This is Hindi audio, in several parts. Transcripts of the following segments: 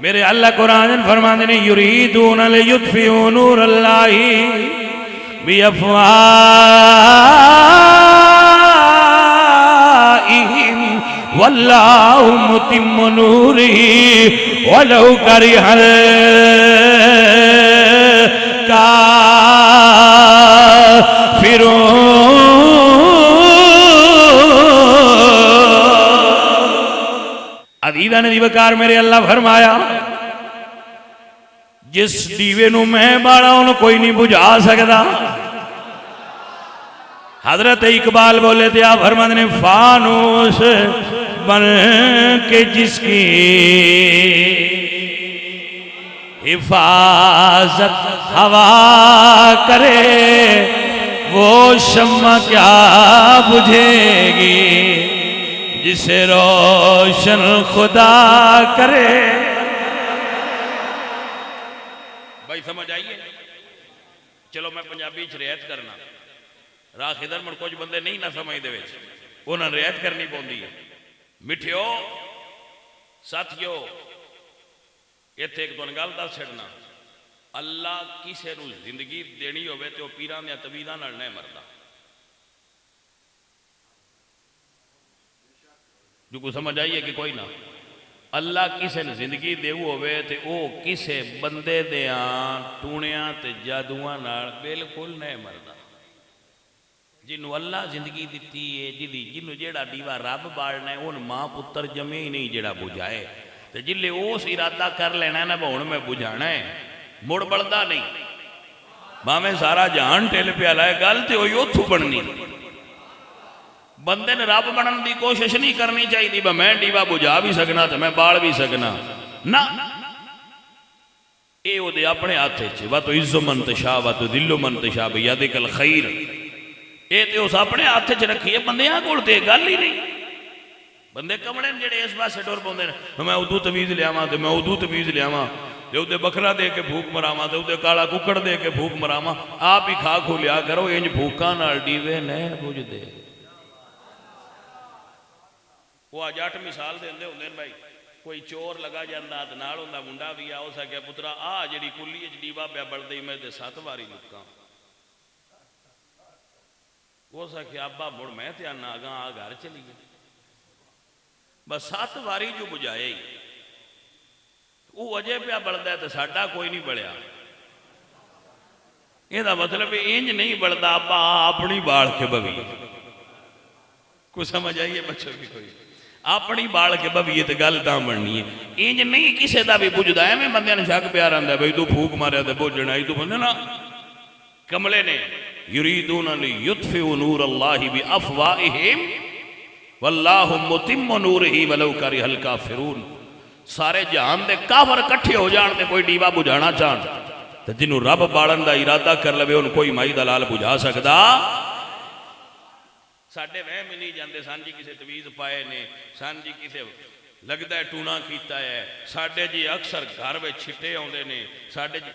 मेरे अल्लाह कुरान फरमाते ने युरीदूना लियुत्फिऊ नूरल्लाहि बिअफ़वाहिहिम वल्लाहु मुतिम्मु नूरिही वलौ करिहल काफ़िरून। अदीदा ने दीवकार मेरे अल्लाह फरमाया जिस दीवे नू मैं बाला उन्हें कोई नहीं बुझा सकता। हजरत इकबाल बोले थे आप फरमाते ने फानूस बन के जिसकी हिफाजत हवा करे वो शम्मा क्या बुझेगी जिसे रोशन खुदा करे। भाई समझ आइए। चलो मैं पंजाबी च रियायत करना राह इधर मुड़ कुछ बंदे नहीं ना समझते उन्होंने रियायत करनी पौंदी है। मिठियो साथियो इत्थे एक तुहानू गल दस छड्डना अल्लाह किसी नू जिंदगी देनी होवे ते पीरां दी तवीज़ां नाल नहीं मरदा। जो को समझ आई है कि कोई ना अल्लाह किसी ने जिंदगी देऊ होवे ते ओ किसी बंदे दियां टूणियां ते जादूआं नाल बिल्कुल नहीं मरदा। जिन्हों अल्लाह जिंदगी दिती है जिन्हों जेड़ा दीवा रब बालना है उन मां पुत्र जमे ही नहीं जेड़ा बुझाए ते जिले उस इरादा कर लेना ना हुण मैं बुझाना है मुड़ बलदा नहीं भावें सारा जहान टिल पिया लाए गल तो हुई उथों बननी। बंदे ने रब बनने की कोशिश नहीं करनी चाहिए मैं दीवा बुझा भी सकना तो मैं बाल भी सकना ना। ये ओदे अपने हाथ च वा तो इज्जो मंतशा वा तो दिलो मंतशा भैया दिकल खैर ये तो उस अपने हाथ च रखिए बंदियां कोल ते गल ही नहीं। बंदे कमले जेडे इस पासे टुर पाउंदे ने मैं उदू तमीज़ लियावां ते मैं उदू तमीज़ लियावां ते उदे बकरा दे के फूक मरावां ते उदे काला कुकड़ दे के फूक मरावां। आप ही खा खू लिया करो इंज फूकां नाल दीवे नहीं बुझदे। वो अज 8 मिसाल देंदे हुंदे ने भाई कोई चोर लगा जाता तो नाल उंदा मुंडा भी आ उस आख्या पुत्रा आ जिहड़ी कुली च दीवा पिया बलदे मैं ते 7 वारी लुक्कां। उस आख्या अब्बा मुड़ मैं ते आना अगा आ घर चलीए बस 7 वारी जो बुझाए ही वो अजे पिया बलदा तो साडा कोई नहीं बलिया। ਇਹਦਾ मतलब इंज नहीं बढ़ता आपा अपनी बाल के बवी कुछ समझ आइए बच्चों की कोई अपनी बाल के बवीए तो गल तां बननी है। इंज नहीं किसी का भी बुझदा एवें बंदे ने शक प्यार आंदा भाई तू फूक मारिया तो बुझना ही तू बंदे ना कमले ने युरीदूना लियुत्फिऊ नूरल्लाहि बिअफ़वाहिहिम वल्लाहु मुतिम्मु नूरिही वलौ करिहल काफ़िरून। सारे जहान दे काफर इकट्ठे हो जान ते कोई दीवा बुझाना चाहन तो जिन्हों रब बालन का इरादा कर लवे उन कोई माई दा लाल बुझा सकता। साडे वहम ही नहीं जाते सन जी किसी तवीज़ पाए ने सन जी किसी लगता है टूना किया है साडे जी अक्सर घर में छिट्टे आउंदे ने साडे जी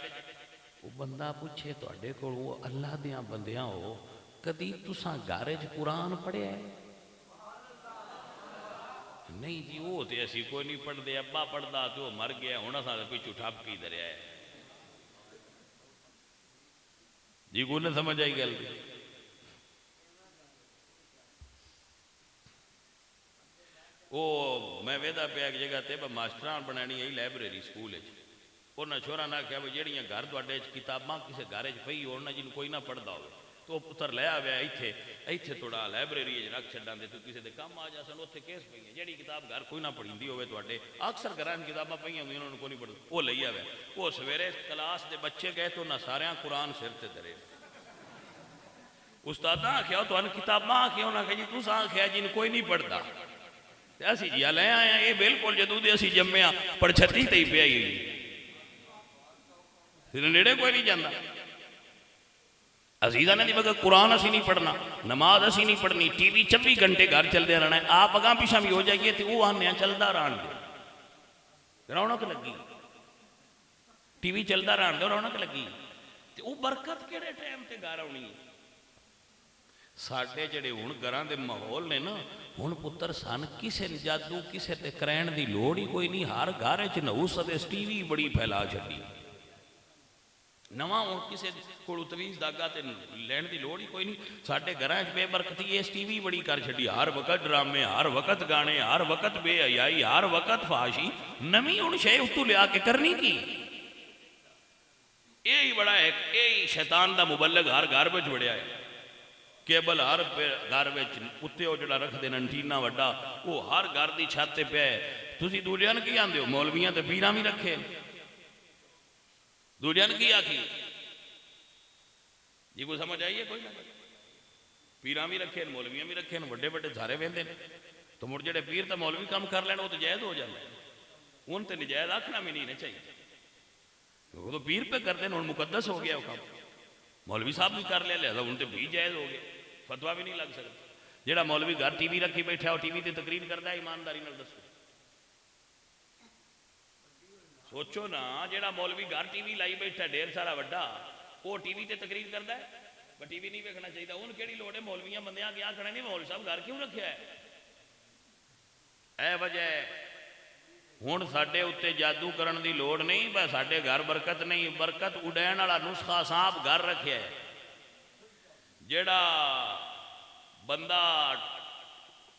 वो बंदा पूछे तुहाडे कोल वो अल्लाह दियां बंदियां हो कदी तुसां घर च कुरान पढ़िया है? नहीं जी वो तो असी कोई नहीं पढ़ते अब्बा पढ़ता तो वो मर गया हुण असां पिछू ठप की दरिया है जी को नहीं समझ आई गल। वो मैं वेदा पे एक जगह ते मास्टर बनानी है लाइब्रेरी स्कूल उन्हें छोरा ने आख्या भी जड़ियाँ घर तुहाडे किताबां किसी घर च पई हो जिन्होंने कोई ना पढ़ता हो तो पुत्र लै आया इत्थे इत्थे थोड़ा लाइब्रेरी रख छड्डां दे तू किसी के काम आ जा सन उत्थे केस पई जिहड़ी किताब घर कोई ना पढ़ींदी होवे तुहाडे अक्सर घरां किताबां पईयां होंदियां उन्होंने कोई नहीं पढ़ वो लई आया वो सवेरे क्लास के बच्चे गए तो उन्हें सारियां कुरान सिर ते धरे उस्तादा आख्या तुहानूं किताबां आख्या उन्हें आख्या जी तुसां आख्या जिन्हें कोई नहीं पढ़ता असी जी लै आए ये बिल्कुल जदों दे असी जम्मे पड़छत्ती ते ही पियाई हुई नेड़े कोई नहीं जाता। अजीजा ने बगैर कुरान असी नहीं पढ़ना नमाज असी नहीं पढ़नी टीवी 24 घंटे घर चलते रहना है आप अगा पिछा भी हो जाइए तो वो आने चलता रहन दे रौनक लगी टीवी चलता रहन दो रौनक लगी तो वो बरकत केड़े टाइम ते घर आनी साडे जिहड़े हुण घरां दे माहौल ने ना, हुण पुत्तर सन किसे जादू किसे ते करैण दी लोड़ ही कोई नहीं। हर घर च नहूस ते टीवी बड़ी फैला छड्डी। नवां हुण किसे कोल तवीज़ दागा ते लैण दी लोड़ ही कोई नहीं। साडे घरां च बेबरकती इस टीवी बड़ी कर छड्डी। हर वक्त ड्रामे, हर वक्त गाने, हर वक्त बेहयाई, हर वक्त फाशी। नवीं हुण शै उत्तों लिया के करनी की? यही बड़ा है, यही शैतान दा मुबल्लग हर घर में वड़िया है। केबल हर घर में उत्ते वो जो रखते हैं एंटीना वड्डा, वो हर घर की छत पे पे। तुसी दूलिया की आंदे हो? मौलवियां तो पीरां भी रखे। दूलिया की आखी जी कोई समझ आई है? कोई ना। पीरां भी रखे, मौलवियां भी रखे, वड्डे वड्डे सारे वेंदे ने। तो मुड़ जेडे पीर तो मौलवी काम कर लैन, वो तो जायज़ हो जाए। उन तो नजायज़ आखना भी नहीं चाहिए। वो तो पीर पे करते हैं, हूँ मुकद्दस हो गया वो काम। मौलवी साहब भी कर लिया, लिहाजा हूँ तो भी जायज़ हो गया, फतवा भी नहीं लग सकता। जेड़ा मौलवी घर टीवी रखी बैठा, वो टीवी की तकरीर करता है, ईमानदारी नाल दसो। सोचो ना, जेड़ा मौलवी घर टीवी लाई बैठा ढेर सारा वड्डा, वो टीवी ते तकरीर करता है, पर टीवी नहीं वेखना चाहिए। उन केड़ी लोड़ है मौलवियां बंदियां क्या आखना नहीं, मौलवी साहब घर क्यों रखा है? ऐ वजह हुण साडे उत्ते जादू करन दी लोड़ नहीं, बस साडे घर बरकत नहीं, बरकत उडैण वाला नुस्खा सांप घर रखिया है। जेड़ा बंदा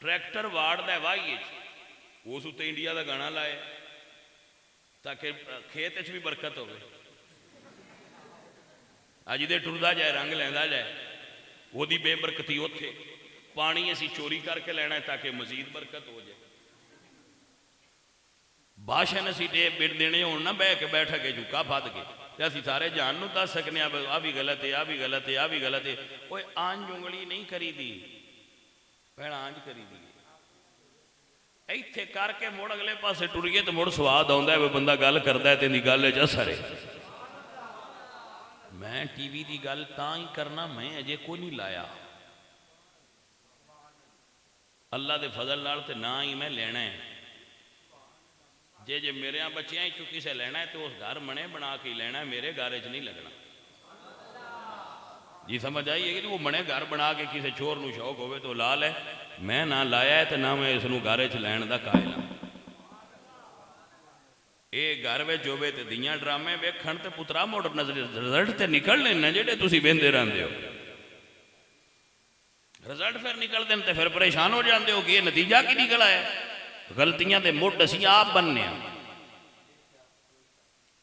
ट्रैक्टर वाड़दा है वाही उस उत्ते इंडिया का गाना लाए ताकि खेत च भी बरकत हो। अज दे टुरदा जाए, रंग लैंदा जाए, वो बेबरकती उत्थे। पानी असी चोरी करके लैना है ताकि मजीद बरकत हो जाए। भाषण असी टेप बिट देने हो ना, बह के बैठ के झुका फद के, तो असी सारे जान नूं दस सकने आ भी गलत है, आ भी गलत है, आ भी गलत है। कोई आंज उंगली नहीं करी दी, भैन आंज करी दी। इत्थे करके मुड़ अगले पासे टुरीए तो मुड़ स्वाद आउंदा है, बंदा गल करदा है, तेरी गल च असर है। मैं टीवी की गल तां ही करना, मैं अजे कोई नहीं लाया। अल्लाह के फजल नाल ते ना ही मैं लेना है। जे मेरे बच्चियां चो किसे लेना है तो उस घर मने बना के लेना है, मेरे घर च नहीं लगना। जी समझ आई है कि वो मने घर बना के किसी चोर नूं शौक होवे तो ला लै। मैं ना लाया है तो ना मैं इसनूं घर च लैण दा कायल हां। ये घर में होवे तो दियां ड्रामे वेखण ते पुत्रा मुड़ रिजल्ट तो निकलने ना जेडे तुसीं वेंदे रहंदे हो। रिजल्ट फिर निकलते हैं तो फिर परेशान हो जाते हो कि ये नतीजा की निकल आया। गलतियां दे मुड असीं आप बनने।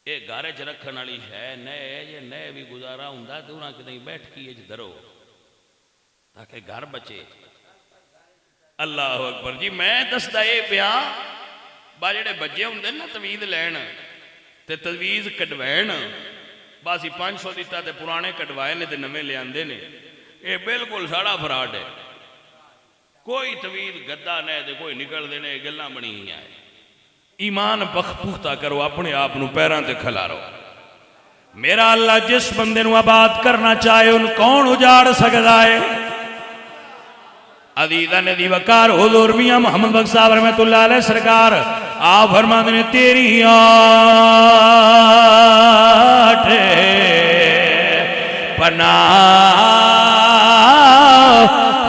ये घर च रखने वाली है नए, जे नए भी गुजारा हुंदा तो उन्हां किते बैठकी च धरो ताकि घर बचे। अल्लाह अकबर जी। मैं दसदा ये पिया बा जेडे बच्चे हुंदे ना तवीज़ लैण ते तवीज़ कढवैण, बस 500 दिता ते पुराने कढवाए ने ते नवे लियादे ने, ये बिल्कुल साड़ा फ्रॉड है। कोई तवीज़ गद्दा नहीं तो कोई निकलते ने, गल्लां बनी है। ईमान पुख्ता करो, अपने आप नूं पैरां ते खलारो। मेरा अल्लाह जिस बंदे नूं आबाद करना चाहे उन कौन उजाड़ सकता है? अदीदा ने दी वकार हुजूर मियां मोहम्मद बख्श साहब रहमतुल्लाह अलैह सरकार आप फरमाते ने, तेरी आठ पनाह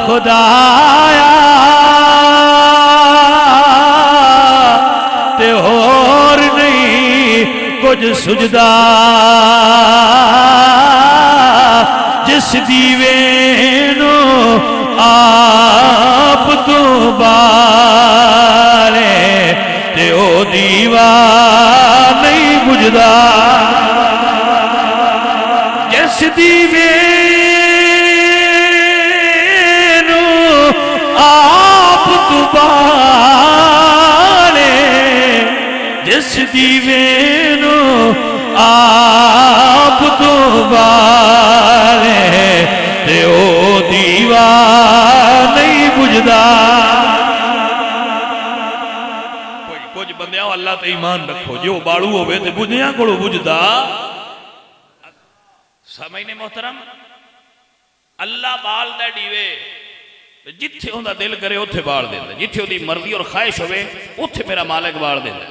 खुदाया ते होर नहीं कुछ सुजदा, जिस दीवे नू आप तू बाले ते ओ दीवा नहीं बुझदा, जिस दीवे नू आप तू बाले, जिस दीवे नू आप तू बाले ते ओ दीवा नहीं बुझदा। कुछ बंदे अल्लाह ते ईमान रखो, जो बालू होवे ते बुझिया को बुझदा। समझने मोहतरम, अल्लाह बाल दे डीवे जिथे उनका दिल करे उत्थे बाल देता, जिथे उसकी मर्जी और ख्वाहिश होवे उत्थे मेरा मालिक बाल देता।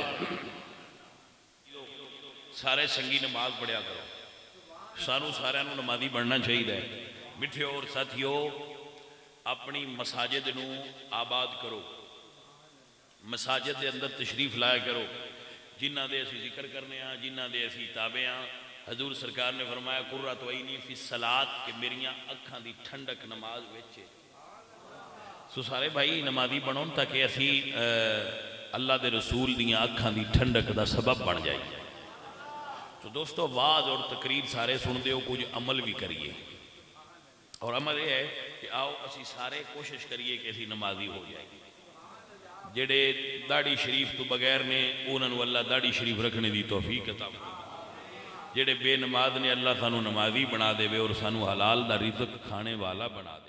सारे संगी नमाज पढ़िया करो, सानू सारिਆਂ ਨੂੰ नमाजी बनना चाहिए। मिठियो और साथियों, अपनी मसाजिद नूं आबाद करो, मसाजिद के अंदर तशरीफ लाया करो, जिन्हां दे असीं जिक्र करने आ, जिन्हां दे असीं ताबे आ। हजूर सरकार ने फरमाया कुर्रत अयनी फी सलात, कि मेरिया अखां दी ठंडक नमाज विच है। सो सारे भाई नमाजी बनो ताकि असी अल्लाह के रसूल दियाँ अखां दी ठंडक का सबब बन जाइए। तो दोस्तों वाज और तकरीर सारे सुनते हो, कुछ अमल भी करिए। और अमल यह है कि आओ असी सारे कोशिश करिए कि असी नमाजी हो जाए। जेड़े दाढ़ी शरीफ तो बगैर ने उन्होंने अल्लाह दाढ़ी शरीफ रखने की तौफीक अता फरमाए। जेड़े बेनमाज ने अल्लाह सानू नमाजी बना देवे और सानू हलाल दा रिज़्क खाने वाला बना दे।